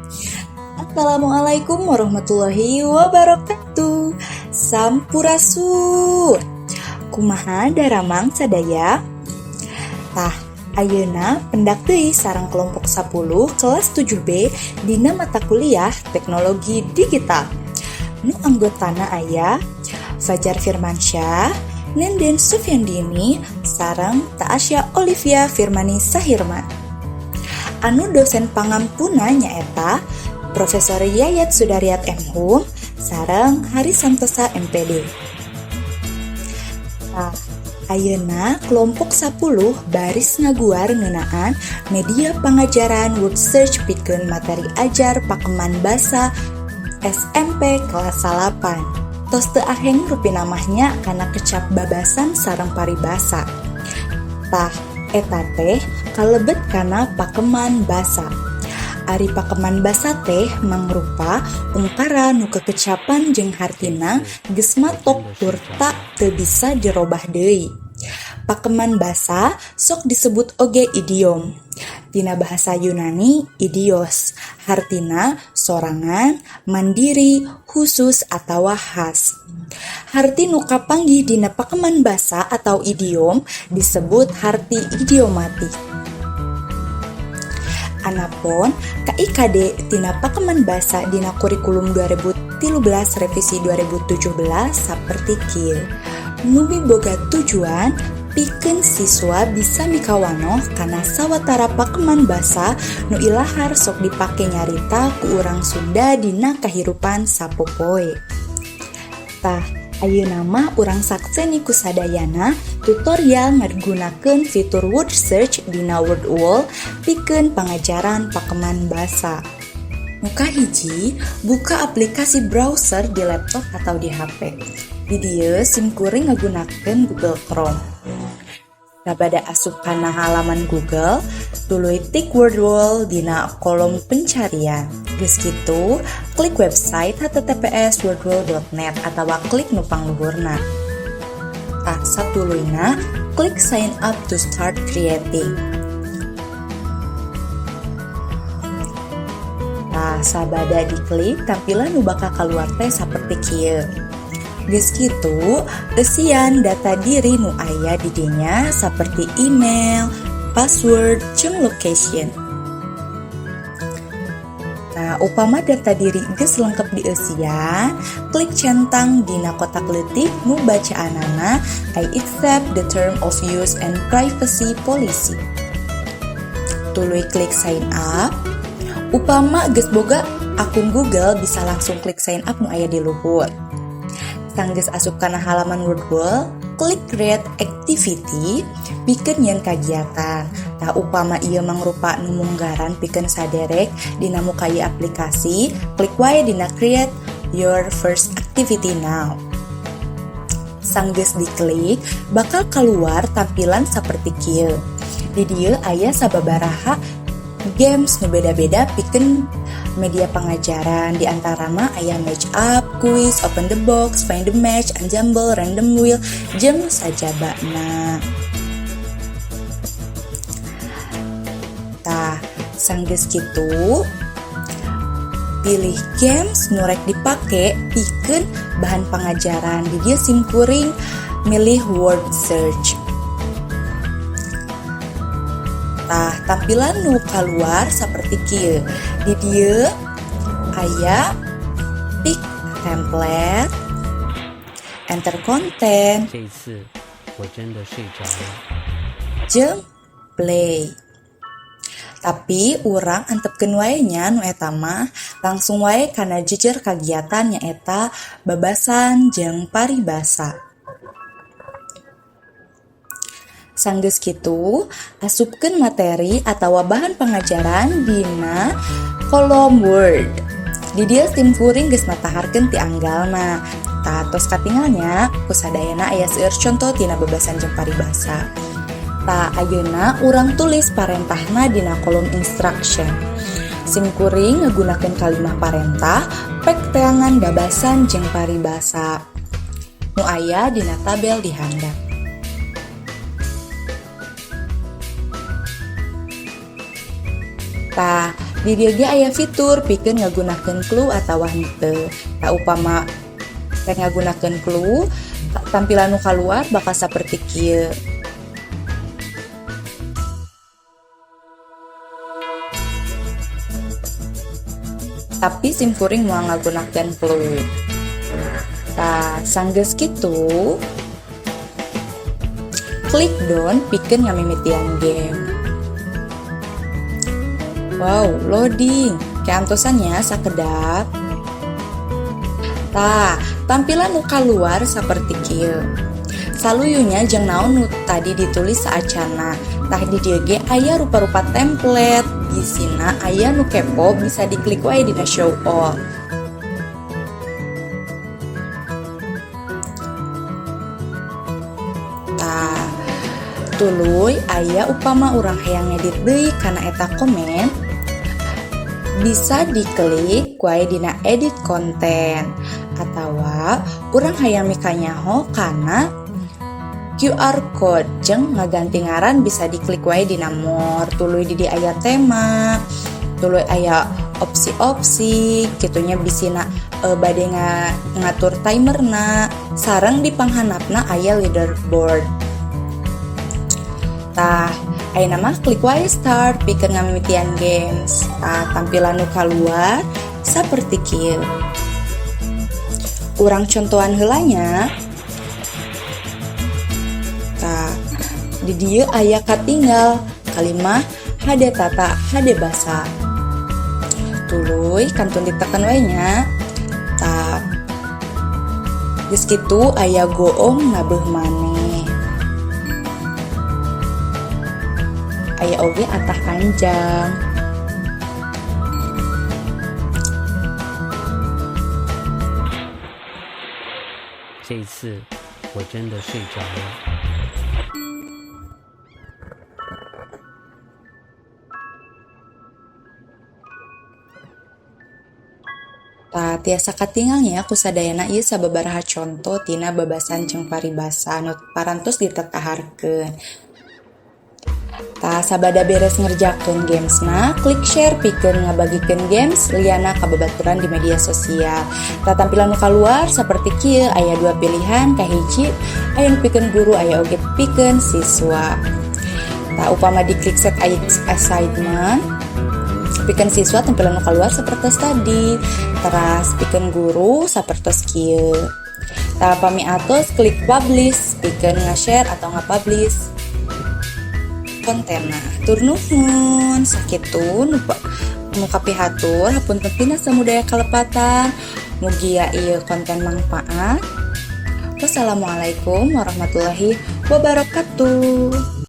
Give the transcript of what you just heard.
Assalamualaikum warahmatullahi wabarakatuh. Sampurasun. Kumaha daramang sadaya? Tah, ayeuna pendak deui sareng kelompok 10 kelas 7B dina mata kuliah Teknologi Digital. Nu anggotana aya Fajar Firmansyah, Nenden Sufyandini, sareng Ta'asya Olivia Firmani Sahirman. Anu dosen pangampuna nyaeta Profesor Yayat Sudaryat M.Hum sareng Hari Santosa MPD. Ayeuna kelompok 10 baris ngaguar ngeunaan media pangajaran word search pikeun materi ajar pakeman basa SMP kelas 8. Tos teu aheng rupi namahnya kana kecap babasan sareng paribasa. Tah eta teh kalebet kana pakeman basa. Ari pakeman basa teh mangrupa ungkara nu kekecapan jeung hartina geus matok tur tak teu bisa dirobah deui. Pakeman basa sok disebut oge idiom. Tina bahasa Yunani idios, hartina sorangan, mandiri, khusus atawa khas. Harti nu kapanggih dina pakeman basa atau idiom disebut harti idiomatik. Anapun KIKD tina pakeman basa dina kurikulum 2013 revisi 2017 saperti kieu. Nu miboga tujuan pikeun siswa bisa mikawanoh kana sawatara pakeman basa nu ilahar sok dipake nyarita ku urang Sunda dina kahirupan sapopoe. Tah, ayeuna mah urang sakseni ku sadayana tutorial ngagunakeun fitur word search dina WordWall pikeun pangajaran pakeman basa. Nu kahiji, buka aplikasi browser di laptop atau di HP. Di dieu simkuring ngagunakeun Google Chrome. Sabada asup kana halaman Google, tuluy tik WordWall dina kolom pencarian. Geus kitu, klik website https://wordwall.net atawa klik nu pangluhurna. Tah satuluyna, klik sign up to start creating. Tah sabada diklik, tampilan nu bakal kaluar teh saperti kieu. Geus kitu, eusian data diri nu aya di dinya saperti email, password, jeung location. Nah, upama data diri geus lengkep dieusian, klik centang dina kotak leutik nu bacaanana I accept the term of use and privacy policy. Tuluy klik sign up. Upama geus boga akun Google bisa langsung klik sign up nu aya di luhur. Sanggeus asup kana halaman WordWall, klik create activity, pikeun nyieun kagiatan. Tah upama ieu mangrupa nu munggaran pikeun saderek dina muka ieu aplikasi, klik wae dina create your first activity now. Sanggeus diklik, bakal keluar tampilan saperti kieu. Di dieu aya sababaraha games nu beda-beda pikeun media pangajaran, di antarana aya match up, quiz, open the box, find the match, ensemble, random wheel, jeung sajabana. Tah, sanggeus kitu, pilih games nu rek dipake pikeun bahan pangajaran. Di dieu simkuring milih word search. Tah, tampilan nu kaluar saperti kieu. Di dieu aya pick template, enter content, jeung play. Tapi urang antepkeun wae nya nu eta mah langsung wae kana jejer kagiatan nyaeta babasan jeung paribasa. Sanggeus kitu, asupkeun materi atawa bahan pangajaran dina kolom Word. Di dieu simkuring geus mataharkeun ti anggalna. Tah tos katingalnya, kusadayana aya seueur conto tina babasan jeung paribasa. Tah ayeuna urang tulis parentahna dina kolom instruction. Simkuring ngagunakeun kalimah parentah, pek teangan babasan jeung paribasa. Nu aya dina tabel di handap. Tah, Di dieu ge aya fitur pikeun ngagunakeun clue atawa henteu. Tak upama rek ngagunakeun clue, tampilan nu kaluar bakal saperti kieu. Tapi simkuring mau ngagunakeun clue. Tah, sanggeus kitu, klik down pikeun ngamimitian game. Wow, loading. Keantosannya sakedap. Tah, tampilan nu kaluar saperti kieu. Saluyunya jeung naon nu tadi ditulis saacana. Tah di dieu ge aya rupa-rupa template. Gisina aya nu kepo bisa diklik wae dina show all. Tah, tuluy aya upama urang hayang ngedit deui kana eta komen, bisa diklik wae dina edit konten atawa urang hayang mikanyaho kana QR code jeung ngaganti ngaran bisa diklik wae dina more. Tuluy di aya tema, tuluy aya opsi-opsi kitunya bisina bade ngatur timerna sareng di panghandapna aya leaderboard. Tah, ayeuna mah klik wae start pikeun ngamimitian games. Tah, tampilan nu kaluar saperti kieu. Urang contohan heulanya. Tah, di dieu aya katinggal kalimah hade tata hade basa. Tuluy kantun ditekan wae nya. Tah, geus kitu aya goong ngabeuh maneh. Aya oge atah panjang. 这一次我真的睡着了。Tah, tiasa katingalnya kusadayana ieu sababaraha conto tina babasan jeung paribasa nu parantos ditetaharkeun. Tah, sabada beres ngerjakeun gamesna, klik share pikeun ngabagikeun games liana ka babaturan di media sosial. Tah, tampilan nu kaluar saperti kieu, aya dua pilihan, kahiji aya nu pikeun guru, aya oge pikeun siswa. Tah, upama diklik set assignment, pikeun siswa tampilan nu kaluar sapertos tadi. Teras pikeun guru sapertos kieu. Tah, pami atos klik publish pikeun nge-share atau nge-publish kontena. Tur nuhun sakitu nu kapihatur hapunten tina samudaya kalepatan. Mugi ieu konten manfaat. Wassalamualaikum warahmatullahi wabarakatuh.